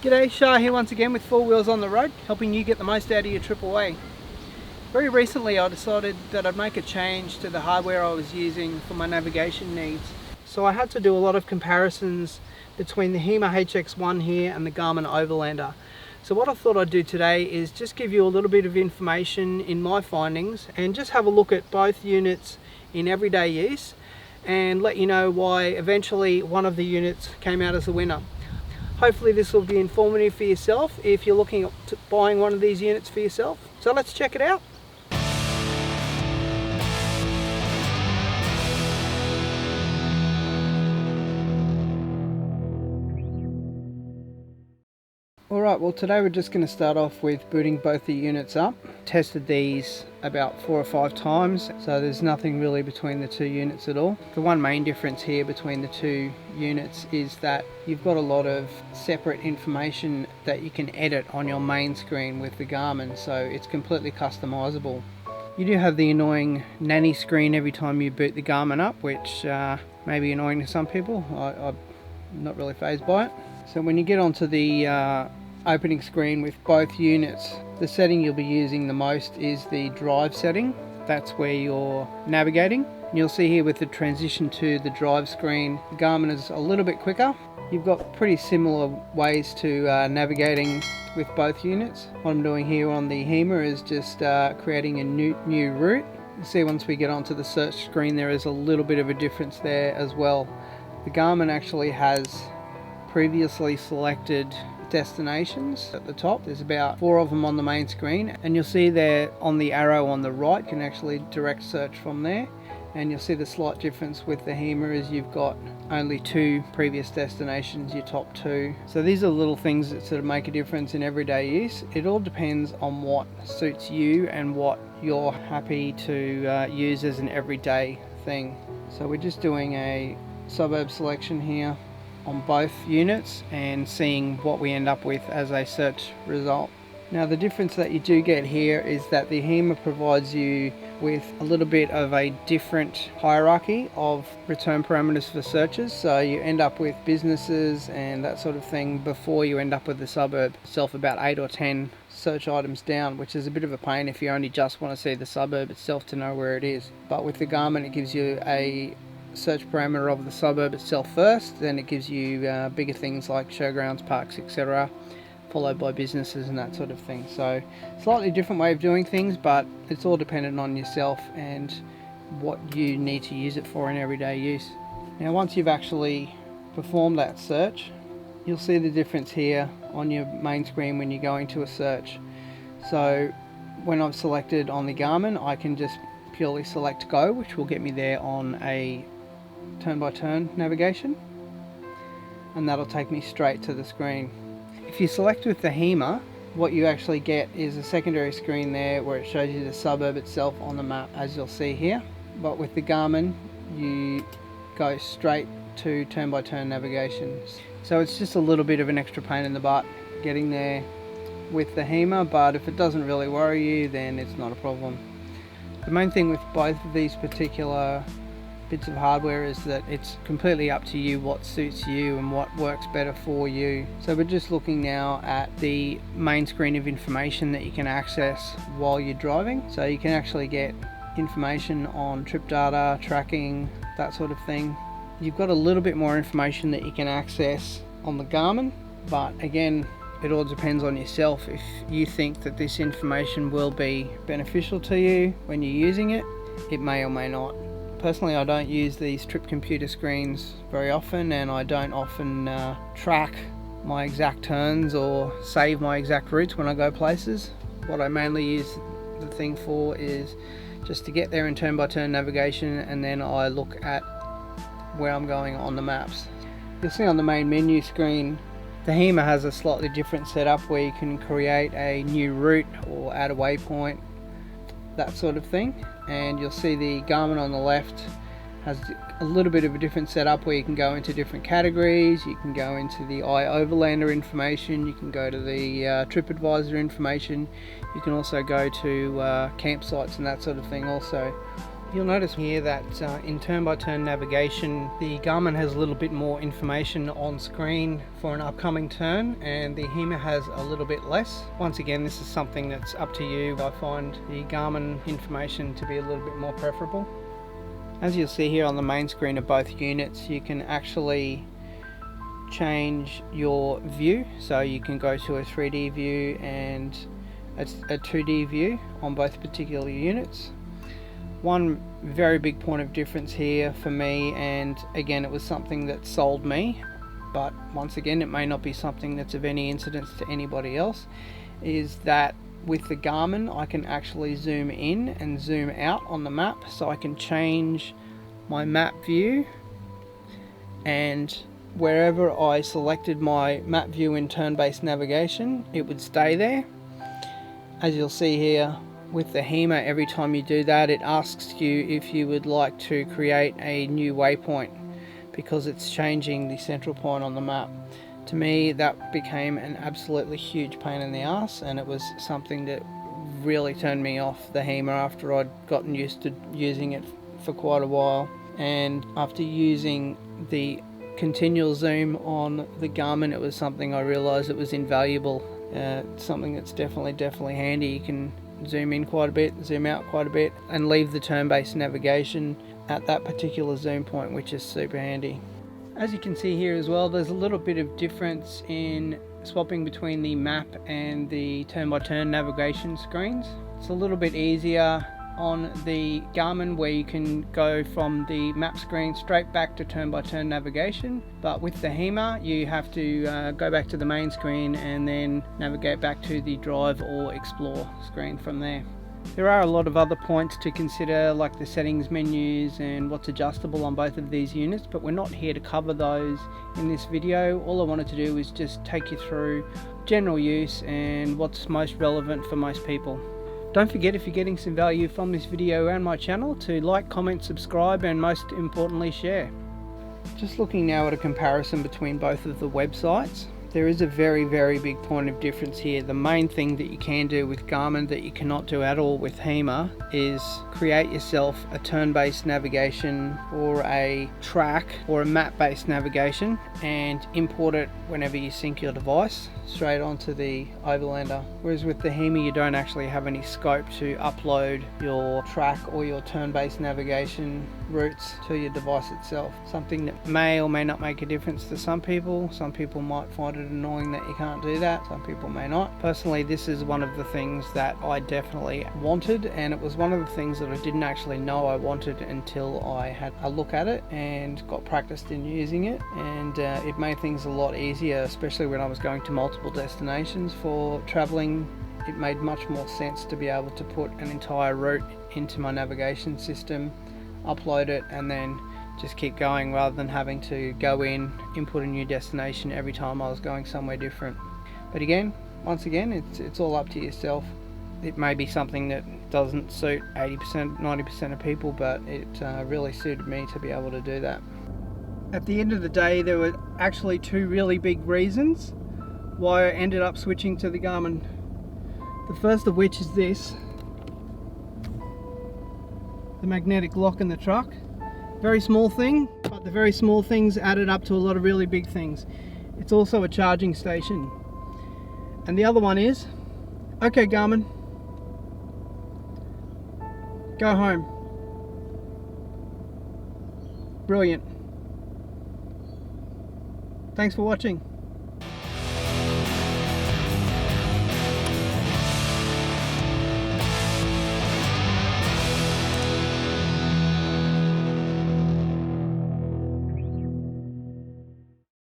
G'day, Shah here once again with Four Wheels on the Road, helping you get the most out of your trip away. Very recently I decided that I'd make a change to the hardware I was using for my navigation needs. So I had to do a lot of comparisons between the Hema HX1 here and the Garmin Overlander. So what I thought I'd do today is just give you a little bit of information in my findings and just have a look at both units in everyday use and let you know why eventually one of the units came out as the winner. Hopefully this will be informative for yourself if you're looking at buying one of these units for yourself. So let's check it out. Alright, well today we're just going to start off with booting both the units up. Tested these about 4 or 5 times, so there's nothing really between the two units at all. The one main difference here between the two units is that you've got a lot of separate information that you can edit on your main screen with the Garmin, so it's completely customizable. You do have the annoying nanny screen every time you boot the Garmin up, which may be annoying to some people. I'm not really fazed by it. So when you get onto the opening screen with both units, the setting you'll be using the most is the drive setting. That's where you're navigating. You'll see here with the transition to the drive screen, the Garmin is a little bit quicker. You've got pretty similar ways to navigating with both units. What I'm doing here on the Hema is just creating a new route. You see once we get onto the search screen there is a little bit of a difference there as well. The Garmin actually has previously selected destinations at the top. There's about 4 of them on the main screen, and you'll see there on the arrow on the right can actually direct search from there. And you'll see the slight difference with the Hema is you've got only 2 previous destinations, your top 2. So these are little things that sort of make a difference in everyday use. It all depends on what suits you and what you're happy to use as an everyday thing. So we're just doing a suburb selection here on both units and seeing what we end up with as a search result. Now the difference that you do get here is that the Hema provides you with a little bit of a different hierarchy of return parameters for searches, so you end up with businesses and that sort of thing before you end up with the suburb itself, about 8 or 10 search items down, which is a bit of a pain if you only just want to see the suburb itself to know where it is. But with the Garmin it gives you a search parameter of the suburb itself first, then it gives you bigger things like showgrounds, parks, etc., followed by businesses and that sort of thing. So slightly different way of doing things, but it's all dependent on yourself and what you need to use it for in everyday use. Now once you've actually performed that search, you'll see the difference here on your main screen when you're going to a search. So when I've selected on the Garmin, I can just purely select go, which will get me there on a turn-by-turn navigation, and that'll take me straight to the screen. If you select with the Hema, what you actually get is a secondary screen there where it shows you the suburb itself on the map, as you'll see here. But with the Garmin you go straight to turn-by-turn navigation, so it's just a little bit of an extra pain in the butt getting there with the Hema, but if it doesn't really worry you, then it's not a problem. The main thing with both of these particular bits of hardware is that it's completely up to you what suits you and what works better for you. So we're just looking now at the main screen of information that you can access while you're driving. So you can actually get information on trip data, tracking, that sort of thing. You've got a little bit more information that you can access on the Garmin, but again, it all depends on yourself. If you think that this information will be beneficial to you when you're using it, it may or may not. Personally, I don't use these trip computer screens very often, and I don't often track my exact turns or save my exact routes when I go places. What I mainly use the thing for is just to get there in turn-by-turn navigation, and then I look at where I'm going on the maps. You'll see on the main menu screen, the Hema has a slightly different setup where you can create a new route or add a waypoint, that sort of thing. And you'll see the Garmin on the left has a little bit of a different setup where you can go into different categories, you can go into the Overlander information, you can go to the TripAdvisor information, you can also go to campsites and that sort of thing also. You'll notice here that in turn-by-turn navigation, the Garmin has a little bit more information on screen for an upcoming turn, and the Hema has a little bit less. Once again, this is something that's up to you. I find the Garmin information to be a little bit more preferable. As you'll see here on the main screen of both units, you can actually change your view, so you can go to a 3D view and a 2D view on both particular units. One very big point of difference here for me, and again it was something that sold me, but once again it may not be something that's of any incidence to anybody else, is that with the Garmin I can actually zoom in and zoom out on the map, so I can change my map view, and wherever I selected my map view in turn-based navigation it would stay there. As you'll see here with the Hema, every time you do that it asks you if you would like to create a new waypoint, because it's changing the central point on the map. To me that became an absolutely huge pain in the ass, and it was something that really turned me off the Hema after I'd gotten used to using it for quite a while. And after using the continual zoom on the Garmin, it was something I realized it was invaluable. Something that's definitely handy. You can zoom in quite a bit, zoom out quite a bit, and leave the turn-based navigation at that particular zoom point, which is super handy. As you can see here as well, there's a little bit of difference in swapping between the map and the turn-by-turn navigation screens. It's a little bit easier on the Garmin, where you can go from the map screen straight back to turn-by-turn navigation, but with the Hema you have to go back to the main screen and then navigate back to the drive or explore screen from there. There are a lot of other points to consider, like the settings menus and what's adjustable on both of these units, but we're not here to cover those in this video. All I wanted to do is just take you through general use and what's most relevant for most people. Don't forget, if you're getting some value from this video and my channel, to like, comment, subscribe, and most importantly share. Just looking now at a comparison between both of the websites, there is a very big point of difference here. The main thing that you can do with Garmin that you cannot do at all with Hema is create yourself a turn-based navigation or a track or a map-based navigation and import it whenever you sync your device straight onto the Overlander. Whereas with the Hema you don't actually have any scope to upload your track or your turn-based navigation routes to your device itself. Something that may or may not make a difference to some people. Some people might find it annoying that you can't do that, some people may not. Personally, this is one of the things that I definitely wanted, and it was one of the things that I didn't actually know I wanted until I had a look at it and got practiced in using it, and it made things a lot easier, especially when I was going to multiple destinations for traveling. It made much more sense to be able to put an entire route into my navigation system, upload it, and then just keep going, rather than having to go in, input a new destination every time I was going somewhere different. But again, once again, it's all up to yourself. It may be something that doesn't suit 80%, 90% of people, but it really suited me to be able to do that. At the end of the day, there were actually two really big reasons why I ended up switching to the Garmin. The first of which is this: the magnetic lock in the truck. Very small thing, but the very small things added up to a lot of really big things. It's also a charging station. And the other one is, okay Garmin, go home. Brilliant. Thanks for watching.